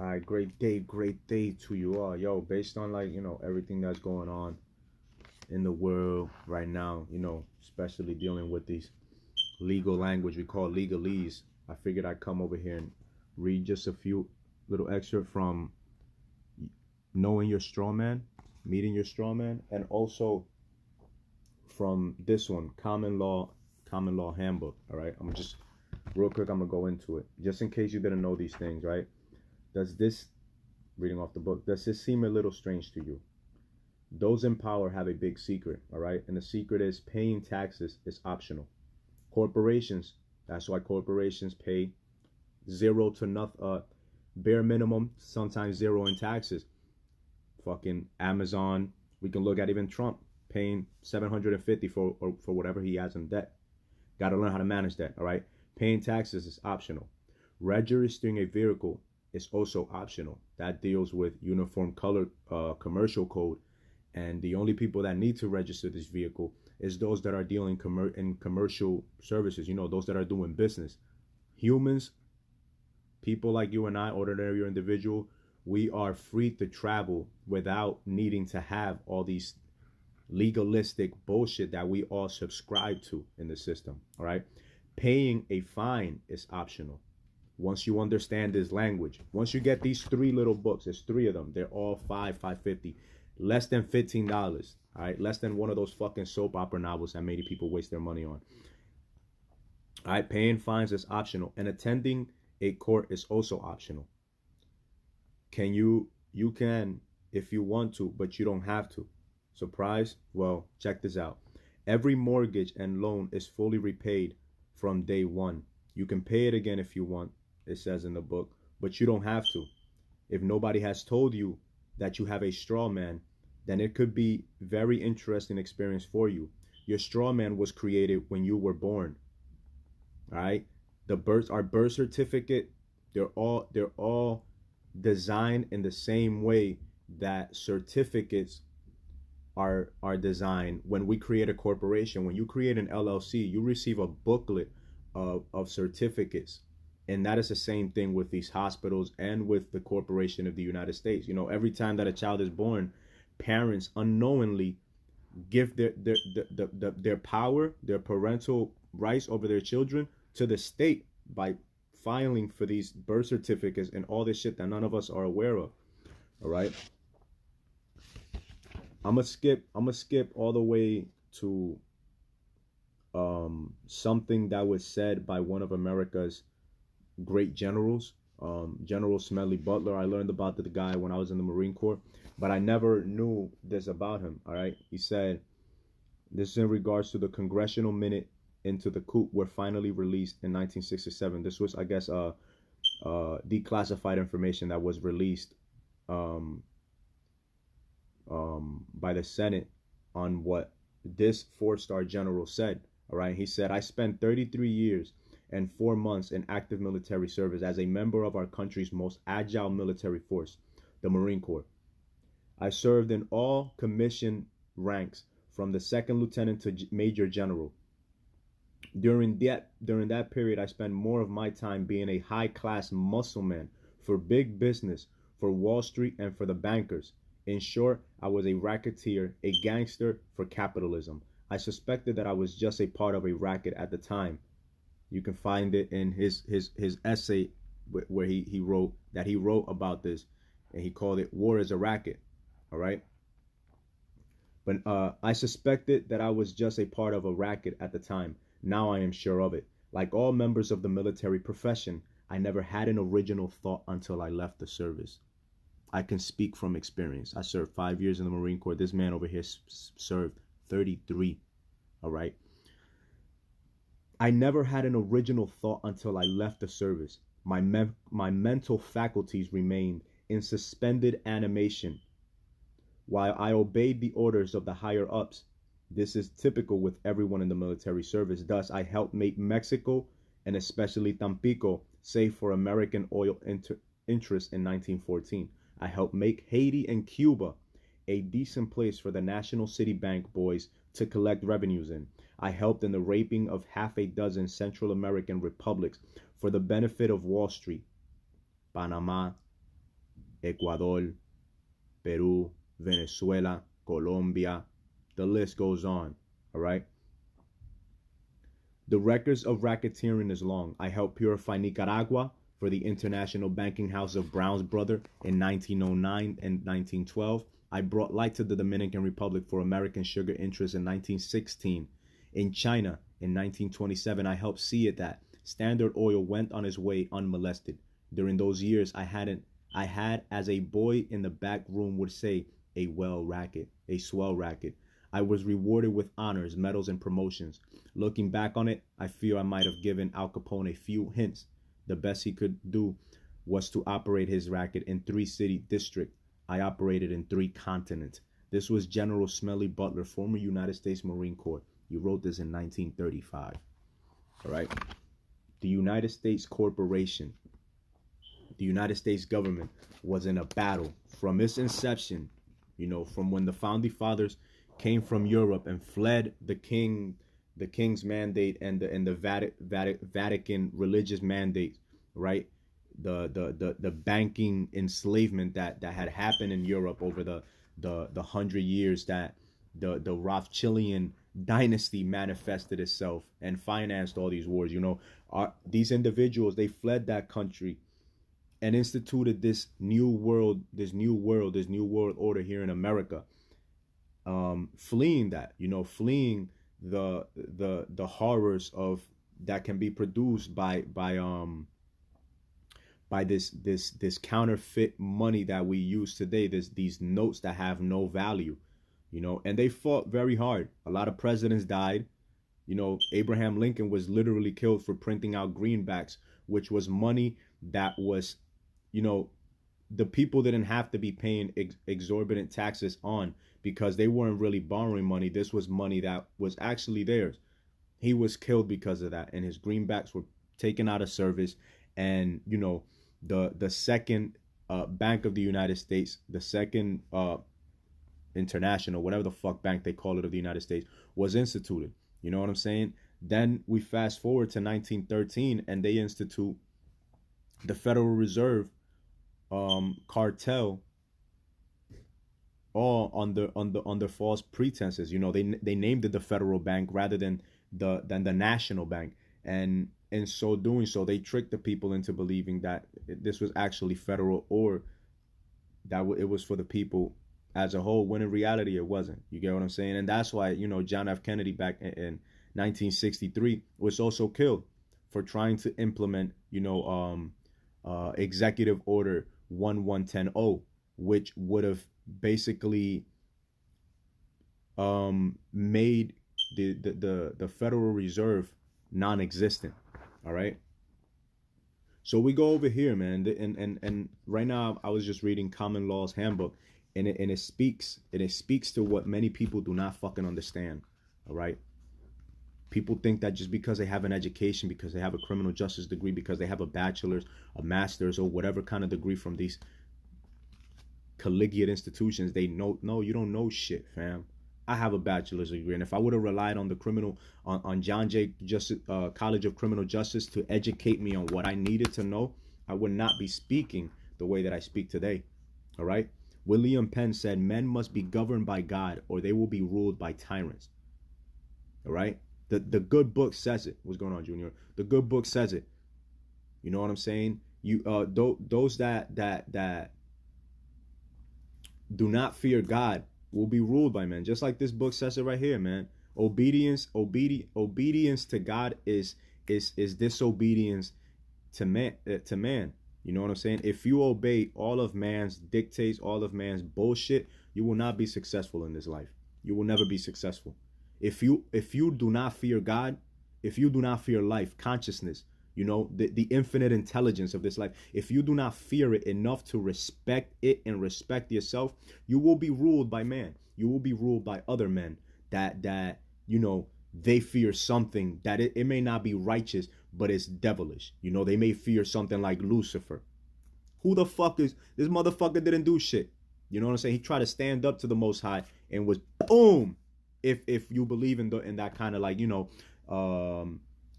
All right, great day to you all. Yo, based on like, everything that's going on in the world right now, especially dealing with these legal language we call legalese, I figured I'd come over here and read just a few little excerpt from knowing your straw man, meeting your straw man, and also from this one, common law handbook. All right, I'm just real quick, I'm gonna go into it. Just in case you didn't know these things, right? Does this reading off the book, does this seem a little strange to you? Those in power have a big secret, all right? And the secret is paying taxes is optional. Corporations, that's why corporations pay zero to nothing, bare minimum, sometimes zero in taxes. Fucking Amazon, we can look at even Trump paying 750 for whatever he has in debt. Got to learn how to manage that, all right? Paying taxes is optional. Registering a vehicle is also optional. That deals with uniform color commercial code, and the only people that need to register this vehicle is those that are dealing in commercial services. Those that are doing business. Humans, people like you and I, ordinary individual, we are free to travel without needing to have all these legalistic bullshit that we all subscribe to in the system. All right, paying a fine is optional. Once you understand this language, once you get these three little books, there's three of them, they're all 550, less than $15. All right, less than one of those fucking soap opera novels that many people waste their money on. All right, paying fines is optional, and attending a court is also optional. You can if you want to, but you don't have to. Surprise? Well, check this out. Every mortgage and loan is fully repaid from day one. You can pay it again if you want, it says in the book, but you don't have to. If nobody has told you that you have a straw man, then it could be very interesting experience for you. Your straw man was created when you were born. All right? Our birth certificate, they're all designed in the same way that certificates are designed. When we create a corporation, when you create an LLC, you receive a booklet of certificates. And that is the same thing with these hospitals and with the corporation of the United States. Every time that a child is born, parents unknowingly give their power, their parental rights over their children to the state by filing for these birth certificates and all this shit that none of us are aware of. All right. I'm gonna skip all the way to something that was said by one of America's great generals, General Smelly Butler. I learned about the guy when I was in the Marine Corps, but I never knew this about him. All right, he said this is in regards to the congressional minute into the coup were finally released in 1967. This was, I guess, declassified information that was released um, by the Senate on what this four-star general said. All right, he said, I spent 33 years and 4 months in active military service as a member of our country's most agile military force, the Marine Corps. I served in all commission ranks from the second lieutenant to major general. During that period, I spent more of my time being a high-class muscle man for big business, for Wall Street, and for the bankers. In short, I was a racketeer, a gangster for capitalism. I suspected that I was just a part of a racket at the time. You can find it in his essay where he wrote about this, and he called it "War is a Racket." All right, but I suspected that I was just a part of a racket at the time. Now I am sure of it. Like all members of the military profession, I never had an original thought until I left the service. I can speak from experience. I served 5 years in the Marine Corps. This man over here served 33. All right. I never had an original thought until I left the service. My mental faculties remained in suspended animation while I obeyed the orders of the higher ups. This is typical with everyone in the military service. Thus, I helped make Mexico and especially Tampico safe for American oil interests in 1914. I helped make Haiti and Cuba a decent place for the National City Bank boys to collect revenues in. I helped in the raping of half a dozen Central American republics for the benefit of Wall Street, Panama, Ecuador, Peru, Venezuela, Colombia. The list goes on. All right. The records of racketeering is long. I helped purify Nicaragua for the International Banking House of Brown's Brother in 1909 and 1912. I brought light to the Dominican Republic for American sugar interests in 1916. In China, in 1927, I helped see it that Standard Oil went on its way unmolested. During those years, I had, as a boy in the back room would say, a swell racket. I was rewarded with honors, medals, and promotions. Looking back on it, I feel I might have given Al Capone a few hints. The best he could do was to operate his racket in 3-city districts. I operated in 3 continents. This was General Smelly Butler, former United States Marine Corps. He wrote this in 1935. All right. The United States Corporation, the United States government was in a battle from its inception, from when the founding fathers came from Europe and fled the king's mandate and the Vatican religious mandate, right? The banking enslavement that had happened in Europe over the 100 years that the Rothschildian dynasty manifested itself and financed all these wars. These individuals, they fled that country and instituted this new world order here in America. Fleeing the horrors of that can be produced by this counterfeit money that we use today. These notes that have no value, and they fought very hard. A lot of presidents died. Abraham Lincoln was literally killed for printing out greenbacks, which was money that was, the people didn't have to be paying exorbitant taxes on, because they weren't really borrowing money. This was money that was actually theirs. He was killed because of that, and his greenbacks were taken out of service. And the second Bank of the United States, the second international, whatever the fuck bank they call it, of the United States, was instituted. You know what I'm saying? Then we fast forward to 1913, and they institute the Federal Reserve cartel, all under false pretenses. They named it the Federal Bank rather than the National Bank, and in so doing, they tricked the people into believing that this was actually federal, or that it was for the people as a whole, when in reality it wasn't. You get what I'm saying? And that's why John F. Kennedy back in 1963 was also killed for trying to implement Executive Order 11110, which would have basically made the Federal Reserve non-existent. All right. So we go over here, man, and right now I was just reading Common Law's Handbook, and it speaks to what many people do not fucking understand. All right. People think that just because they have an education, because they have a criminal justice degree, because they have a bachelor's, a master's, or whatever kind of degree from these collegiate institutions, they know. No, you don't know shit, fam. I have a bachelor's degree, and if I would have relied on on John Jay College of Criminal Justice to educate me on what I needed to know, I would not be speaking the way that I speak today. All right. William Penn said, "Men must be governed by God, or they will be ruled by tyrants." All right. The good book says it. What's going on, Junior? The good book says it. You know what I'm saying? Those that do not fear God will be ruled by men. Just like this book says it right here, man. Obedience to God is disobedience to man. You know what I'm saying? If you obey all of man's dictates, all of man's bullshit, you will not be successful in this life. You will never be successful. If you do not fear God, if you do not fear life, consciousness, the infinite intelligence of this life, if you do not fear it enough to respect it and respect yourself, you will be ruled by man. You will be ruled by other men that they fear something that it may not be righteous, but it's devilish. They may fear something like Lucifer. Who the fuck is this motherfucker? Didn't do shit. You know what I'm saying? He tried to stand up to the Most High and was boom. If you believe in that kind of like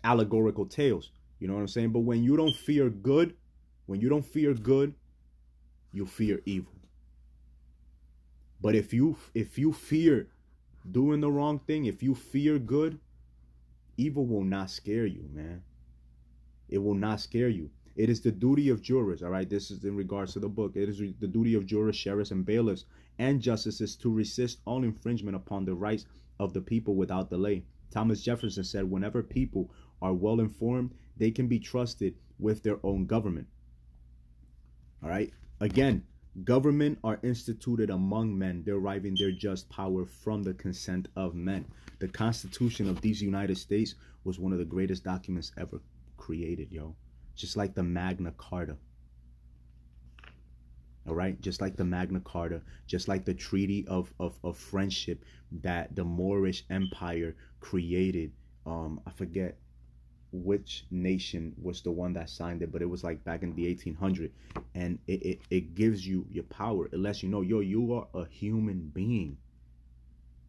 allegorical tales, you know what I'm saying? But when you don't fear good, you fear evil. But if you fear doing the wrong thing, if you fear good, evil will not scare you, man. It will not scare you. It is the duty of jurors, all right? This is in regards to the book. It is the duty of jurors, sheriffs, and bailiffs and justices to resist all infringement upon the rights of the people without delay. Thomas Jefferson said, whenever people are well informed, they can be trusted with their own government. All right? Again, government are instituted among men, deriving their just power from the consent of men. The Constitution of these United States was one of the greatest documents ever created, yo. Just like the Magna Carta. All right? Just like the Magna Carta, just like the Treaty of Friendship that the Moorish Empire created. I forget which nation was the one that signed it, but it was like back in the 1800s. And it gives you your power. It lets you know, yo, you are a human being.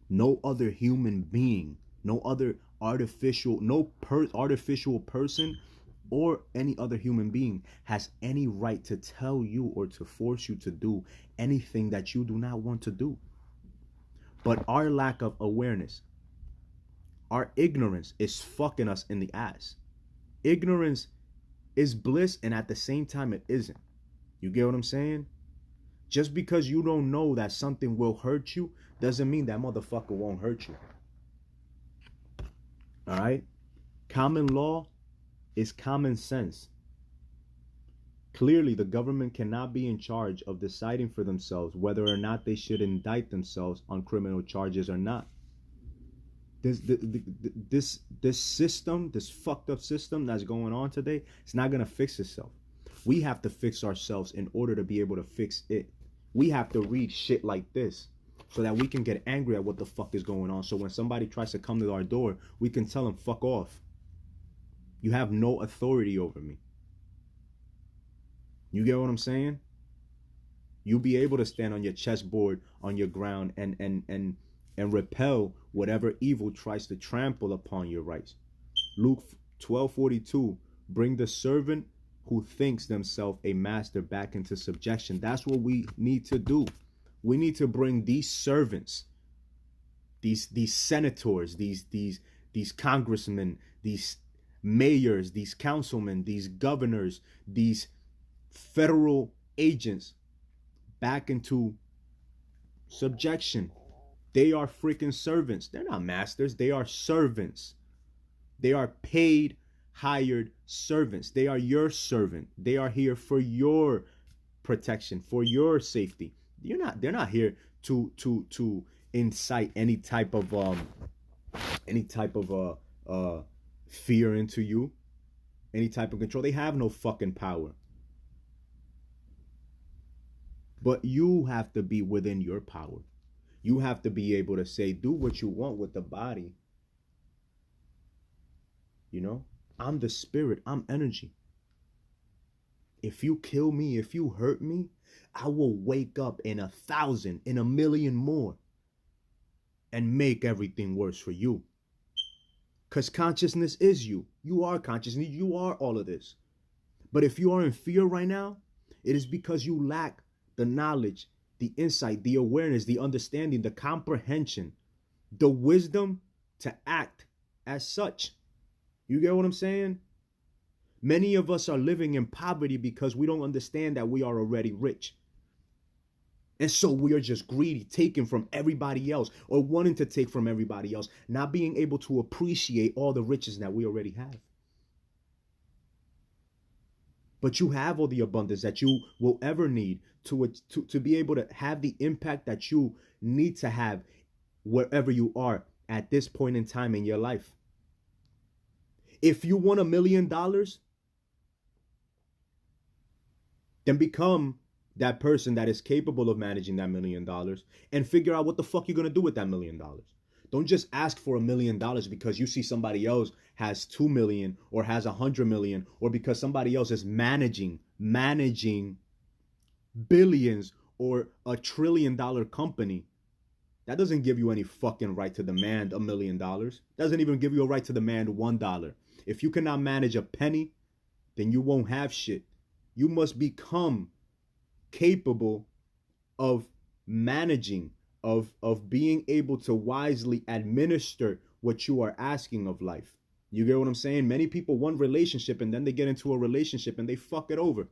No other human being, no other artificial person or any other human being has any right to tell you or to force you to do anything that you do not want to do. But our lack of awareness, our ignorance is fucking us in the ass. Ignorance is bliss, and at the same time it isn't. You get what I'm saying? Just because you don't know that something will hurt you doesn't mean that motherfucker won't hurt you. All right? Common law is common sense. Clearly, the government cannot be in charge of deciding for themselves whether or not they should indict themselves on criminal charges or not. This system, this fucked up system that's going on today, it's not gonna fix itself. We have to fix ourselves in order to be able to fix it. We have to read shit like this so that we can get angry at what the fuck is going on. So when somebody tries to come to our door, we can tell them, fuck off. You have no authority over me. You get what I'm saying? You'll be able to stand on your chessboard, on your ground, and repel whatever evil tries to trample upon your rights. Luke 12:42, bring the servant who thinks themselves a master back into subjection. That's what we need to do. We need to bring these servants, these senators, these congressmen, these mayors, these councilmen, these governors, these federal agents back into subjection. They are freaking servants. They're not masters. They are servants. They are paid, hired servants. They are your servant. They are here for your protection, for your safety. They're not here to incite any type of fear into you, any type of control. They have no fucking power. But you have to be within your power. You have to be able to say, do what you want with the body. You know, I'm the spirit, I'm energy. If you kill me, if you hurt me, I will wake up in 1,000, in 1,000,000 more and make everything worse for you. Because consciousness is you. You are consciousness. You are all of this. But if you are in fear right now, it is because you lack the knowledge, the insight, the awareness, the understanding, the comprehension, the wisdom to act as such. You get what I'm saying? Many of us are living in poverty because we don't understand that we are already rich. And so we are just greedy, taking from everybody else or wanting to take from everybody else, not being able to appreciate all the riches that we already have. But you have all the abundance that you will ever need to be able to have the impact that you need to have wherever you are at this point in time in your life. If you want $1 million, then become that person that is capable of managing that $1 million and figure out what the fuck you're going to do with that $1 million. Don't just ask for $1 million because you see somebody else has 2 million or has 100 million, or because somebody else is managing billions or $1 trillion company. That doesn't give you any fucking right to demand $1 million. Doesn't even give you a right to demand $1. If you cannot manage a penny, then you won't have shit. You must become capable of managing, of being able to wisely administer what you are asking of life. You get what I'm saying? Many people want relationship and then they get into a relationship and they fuck it over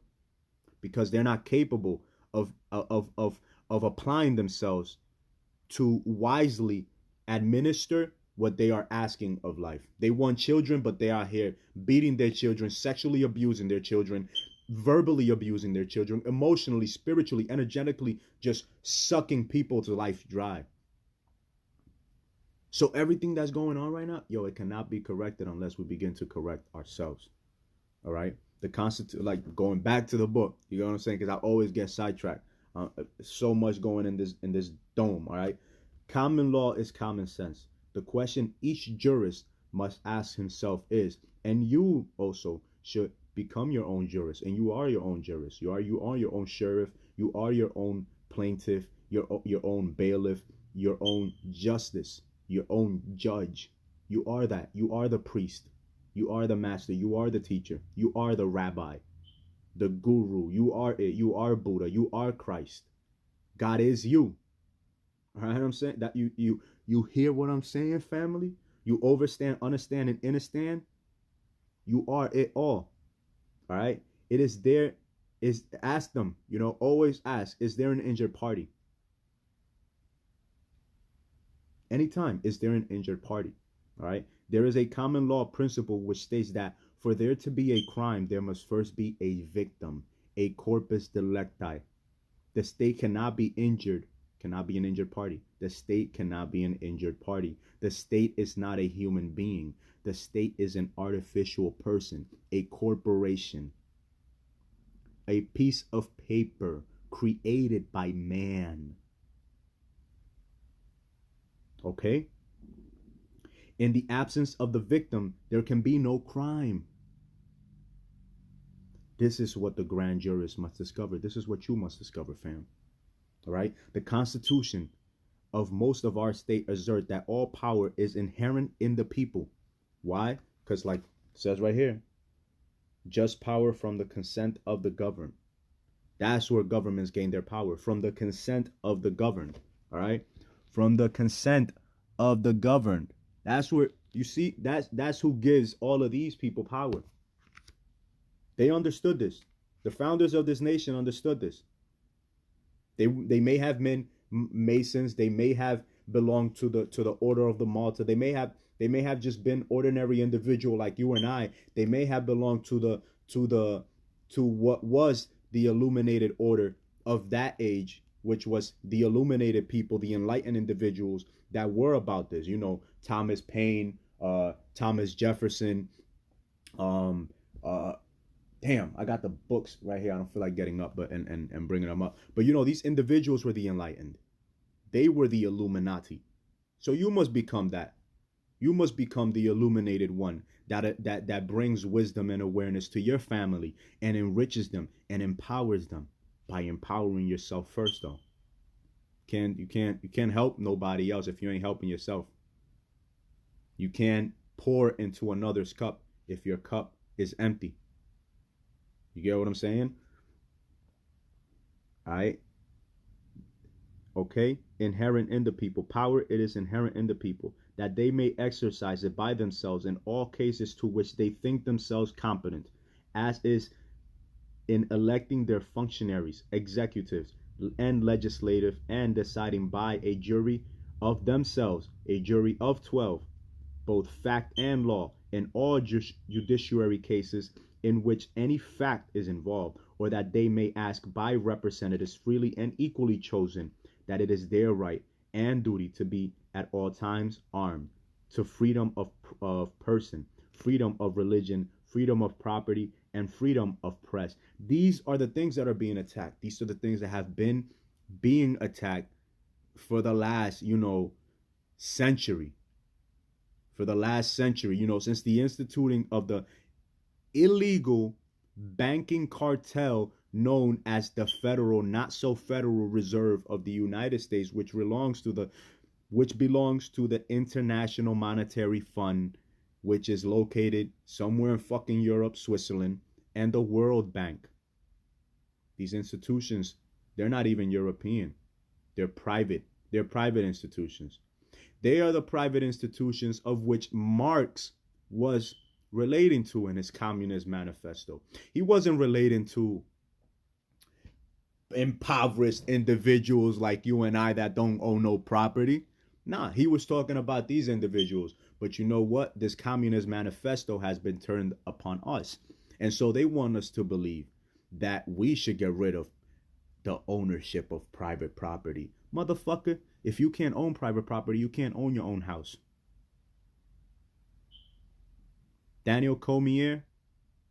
because they're not capable of applying themselves to wisely administer what they are asking of life. They want children, but they are here beating their children, sexually abusing their children, verbally abusing their children, emotionally, spiritually, energetically, just sucking people to life dry. So everything that's going on right now, yo, it cannot be corrected unless we begin to correct ourselves. All right? The Constitution, like going back to the book, you know what I'm saying? Because I always get sidetracked. So much going in this dome. All right? Common law is common sense. The question each jurist must ask himself is, and you also should become your own jurist, and you are your own jurist. You are your own sheriff. You are your own plaintiff. Your own bailiff. Your own justice. Your own judge. You are that. You are the priest. You are the master. You are the teacher. You are the rabbi, the guru. You are it. You are Buddha. You are Christ. God is you. All right, I'm saying that you hear what I'm saying, family. You overstand, understand, and understand. You are it all. All right. It is there. Is ask them. Always ask. Is there an injured party? Anytime, is there an injured party? All right. There is a common law principle which states that for there to be a crime, there must first be a victim, a corpus delicti. The state cannot be injured, cannot be an injured party. The state cannot be an injured party. The state is not a human being. The state is an artificial person, a corporation, a piece of paper created by man. Okay? In the absence of the victim, there can be no crime. This is what the grand jurist must discover. This is what you must discover, fam. All right? The Constitution of most of our state assert that all power is inherent in the people. Why? Because like it says right here, just power from the consent of the governed. That's where governments gain their power, from the consent of the governed. All right? From the consent of the governed. That's where you see that's who gives all of these people power. They understood this. The founders of this nation understood this. They may have been Masons. They may have belonged to the Order of the Malta. They may have just been ordinary individual like you and I. They may have belonged to what was the illuminated order of that age, which was the illuminated people, the enlightened individuals that were about this. Thomas Paine, Thomas Jefferson. Damn, I got the books right here. I don't feel like getting up and bringing them up. But these individuals were the enlightened. They were the Illuminati. So you must become that. You must become the illuminated one that brings wisdom and awareness to your family and enriches them and empowers them by empowering yourself first, though. You can't help nobody else if you ain't helping yourself. You can't pour into another's cup if your cup is empty. You get what I'm saying? All right. Okay. Inherent in the people. Power, it is inherent in the people, that they may exercise it by themselves in all cases to which they think themselves competent, as is in electing their functionaries, executives, and legislative, and deciding by a jury of themselves, a jury of 12, both fact and law, in all judiciary cases in which any fact is involved, or that they may ask by representatives freely and equally chosen, that it is their right and duty to be at all times armed, to freedom of person, freedom of religion, freedom of property, and freedom of press. These are the things that are being attacked. These are the things that have been being attacked for the last, century. For the last century, since the instituting of the illegal banking cartel known as the Federal, not so Federal Reserve of the United States, which belongs to the International Monetary Fund, which is located somewhere in fucking Europe, Switzerland, and the World Bank. These institutions They're not even European. They're private. They're private institutions. They are the private institutions of which Marx was relating to in his Communist Manifesto. He wasn't relating to impoverished individuals like you and I that don't own no property. Nah, he was talking about these individuals. But you know what? This Communist Manifesto has been turned upon us. And so they want us to believe that we should get rid of the ownership of private property. Motherfucker, if you can't own private property, you can't own your own house. Daniel Cormier,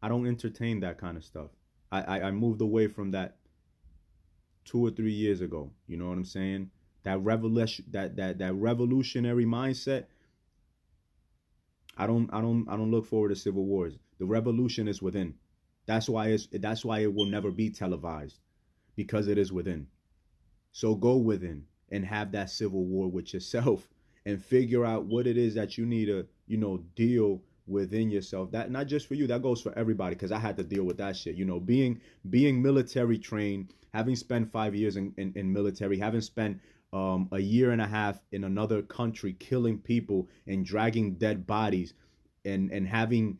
I don't entertain that kind of stuff. I moved away from that 2 or 3 years ago. You know what I'm saying? That revolution, that revolutionary mindset. I don't look forward to civil wars. The revolution is within. That's why it will never be televised, because it is within. So go within and have that civil war with yourself and figure out what it is that you need to, deal within yourself. That not just for you, that goes for everybody, because I had to deal with that shit. Being military trained, having spent 5 years in military, having spent a year and a half in another country killing people and dragging dead bodies, and having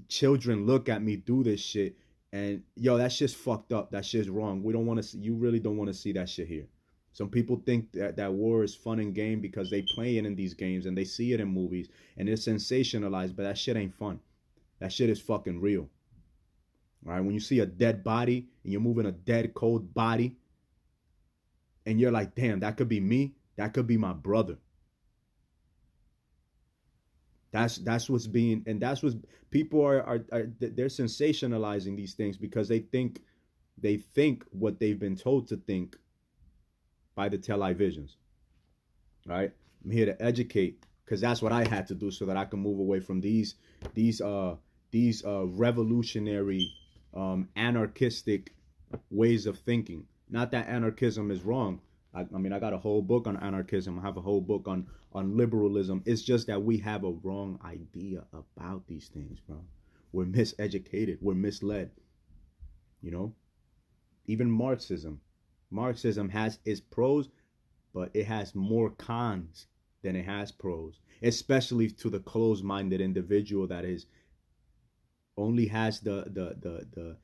children look at me do this shit. And yo, that shit's fucked up. That shit's wrong. We don't want to see, you really don't want to see that shit here. Some people think that war is fun and game because they play it in these games and they see it in movies and it's sensationalized, but that shit ain't fun. That shit is fucking real. All right, when you see a dead body and you're moving a dead, cold body and you're like, damn, that could be me. That could be my brother. That's what's being, and that's what people are they're sensationalizing these things because they think what they've been told to think by the televisions. All right, I'm here to educate because that's what I had to do so that I can move away from these revolutionary, anarchistic ways of thinking. Not that anarchism is wrong. I mean, I got a whole book on anarchism. I have a whole book on liberalism. It's just that we have a wrong idea about these things, bro. We're miseducated. We're misled. Even Marxism. Marxism has its pros, but it has more cons than it has pros, especially to the closed-minded individual that is only has the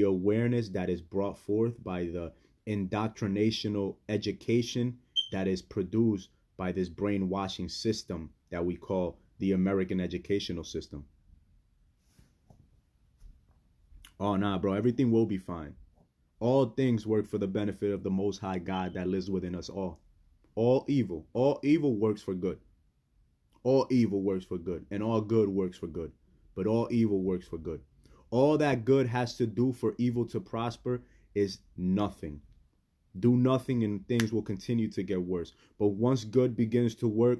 awareness that is brought forth by the indoctrinational education that is produced by this brainwashing system that we call the American educational system. Oh, nah, bro, everything will be fine. All things work for the benefit of the Most High God that lives within us all. All evil works for good. All evil works for good, and all good works for good. But all evil works for good. All that good has to do for evil to prosper is nothing. Do nothing and things will continue to get worse. But once good begins to work,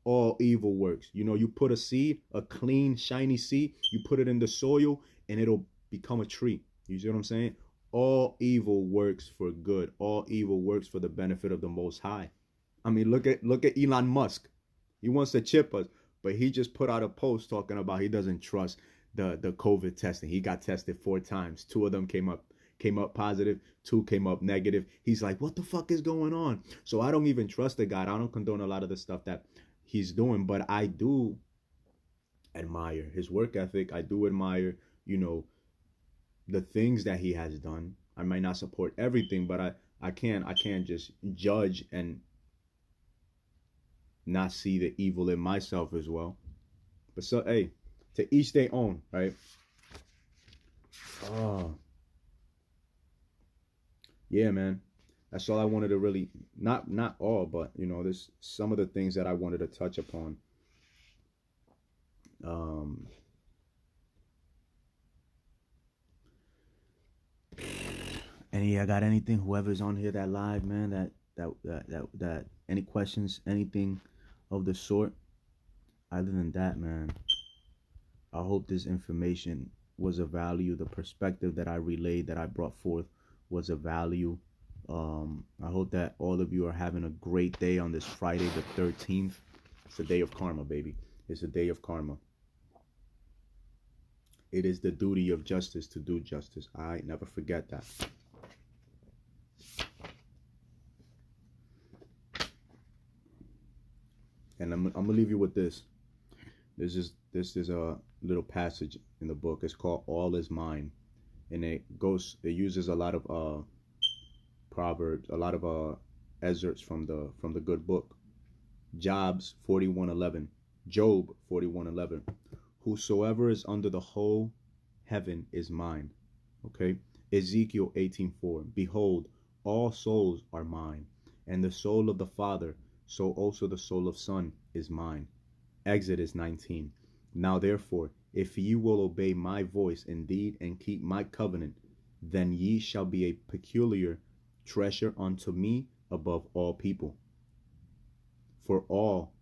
all evil works. You put a seed, a clean, shiny seed, you put it in the soil and it'll become a tree. You see what I'm saying? All evil works for good. All evil works for the benefit of the Most High. I mean, look at Elon Musk. He wants to chip us, but he just put out a post talking about he doesn't trust the COVID testing. He got tested 4 times. 2 of them came up positive, 2 came up negative. He's like, what the fuck is going on? So I don't even trust the guy. I don't condone a lot of the stuff that he's doing, but I do admire his work ethic. I do admire, the things that he has done. I might not support everything, but I can't just judge and not see the evil in myself as well. But so, hey, to each their own, right? Oh, yeah, man. That's all I wanted to really, not all, but there's some of the things that I wanted to touch upon. Any I got anything? Whoever's on here that live, man, that any questions, anything of the sort. Other than that, man, I hope this information was of value. The perspective that I relayed, that I brought forth, was of value. I hope that all of you are having a great day on this Friday the 13th. It's the day of karma, baby. It's the day of karma. It is the duty of justice to do justice. All right, never forget that. And I'm gonna leave you with this. This is a little passage in the book. It's called "All Is Mine," and it uses a lot of proverbs, a lot of excerpts from the good book. Jobs 41:11, Job 41:11. Whosoever is under the whole heaven is mine. Okay. Ezekiel 18:4. Behold, all souls are mine, and the soul of the Father, so also the soul of Son is mine. Exodus 19. Now therefore, if ye will obey my voice indeed and keep my covenant, then ye shall be a peculiar treasure unto me above all people. For all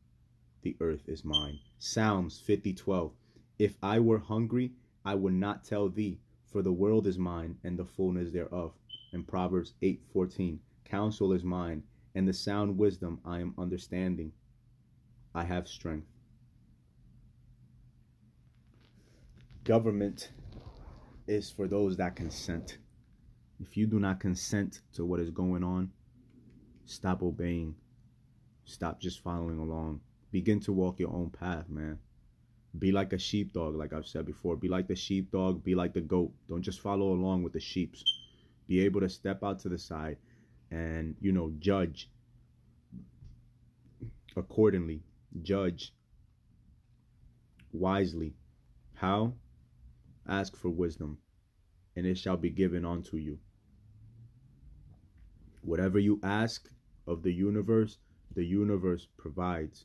the earth is mine. Psalms 50:12. If I were hungry, I would not tell thee, for the world is mine and the fullness thereof. And Proverbs 8:14. Counsel is mine, and the sound wisdom I am understanding. I have strength. Government is for those that consent. If you do not consent to what is going on, stop obeying. Stop just following along. Begin to walk your own path, man. Be like a sheepdog, like I've said before. Be like the sheepdog, be like the goat. Don't just follow along with the sheeps. Be able to step out to the side and, judge accordingly. Judge wisely. How? Ask for wisdom, and it shall be given unto you. Whatever you ask of the universe provides.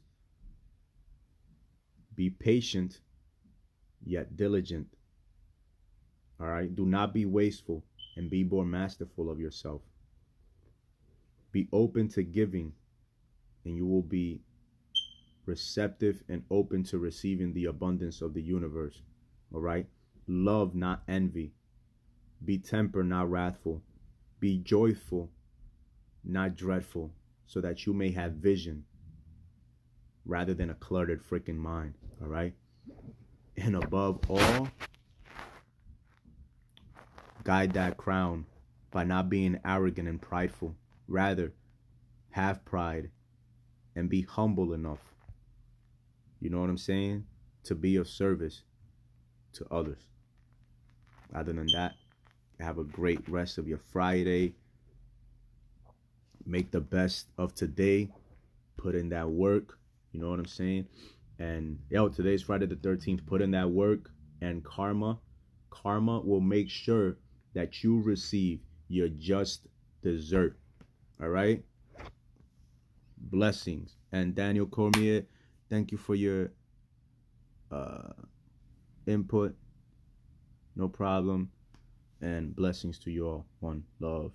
Be patient, yet diligent. All right? Do not be wasteful, and be more masterful of yourself. Be open to giving, and you will be receptive and open to receiving the abundance of the universe. All right? Love, not envy. Be tempered, not wrathful. Be joyful, not dreadful, so that you may have vision rather than a cluttered freaking mind. All right? And above all, guide that crown by not being arrogant and prideful. Rather, have pride and be humble enough, you know what I'm saying, to be of service to others. Other than that, have a great rest of your Friday. Make the best of today. Put in that work. You know what I'm saying? And today's Friday the 13th. Put in that work, and karma will make sure that you receive your just dessert. All right? Blessings. And Daniel Cormier, thank you for your input. No problem. And blessings to you all. One love.